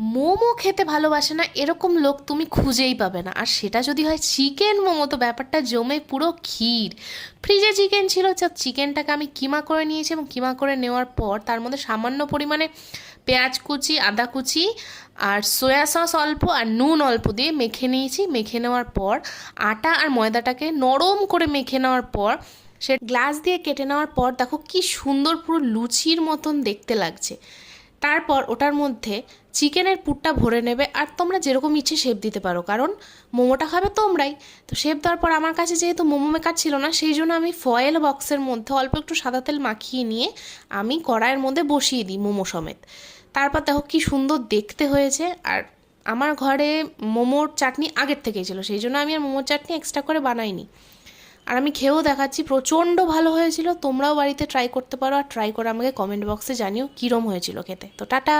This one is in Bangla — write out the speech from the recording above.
মোমো খেতে ভালোবাসে না এরকম লোক তুমি খুঁজেই পাবে না। আর সেটা যদি হয় চিকেন মোমো, তো ব্যাপারটা জমে পুরো ক্ষীর। ফ্রিজে চিকেন ছিল, চিকেনটাকে আমি কিমা করে নিয়েছি এবং কিমা করে নেওয়ার পর তার মধ্যে সামান্য পরিমাণে পেঁয়াজ কুচি, আদা কুচি আর সয়া সস অল্প আর নুন অল্প দিয়ে মেখে নিয়েছি। মেখে নেওয়ার পর আটা আর ময়দাটাকে নরম করে মেখে নেওয়ার পর সে গ্লাস দিয়ে কেটে নেওয়ার পর দেখো কি সুন্দর পুরো লুচির মতন দেখতে লাগছে। তারপর ওটার মধ্যে চিকেনের পুরটা ভরে নেবে, আর তোমরা যেরকম ইচ্ছে শেপ দিতে পারো, কারণ মোমোটা খাবে তোমরাই। তো শেপ দেওয়ার পর আমার কাছে যেহেতু মোমো মেকার ছিল না, সেই জন্য আমি ফয়েল বক্সের মধ্যে অল্প একটু সাদা তেল মাখিয়ে নিয়ে আমি কড়াইয়ের মধ্যে বসিয়ে দিই মোমো সমেত। তারপর দেখো কি সুন্দর দেখতে হয়েছে। আর আমার ঘরে মোমোর চাটনি আগের থেকেই ছিল, সেই জন্য আমি আর মোমোর চাটনি এক্সট্রা করে বানাইনি। আর আমি খেয়েও দেখাচ্ছি, প্রচণ্ড ভালো হয়েছিল। তোমরাও বাড়িতে ট্রাই করতে পারো, আর ট্রাই করে আমাকে কমেন্ট বক্সে জানিও কীরম হয়েছিল খেতে। তো টাটা।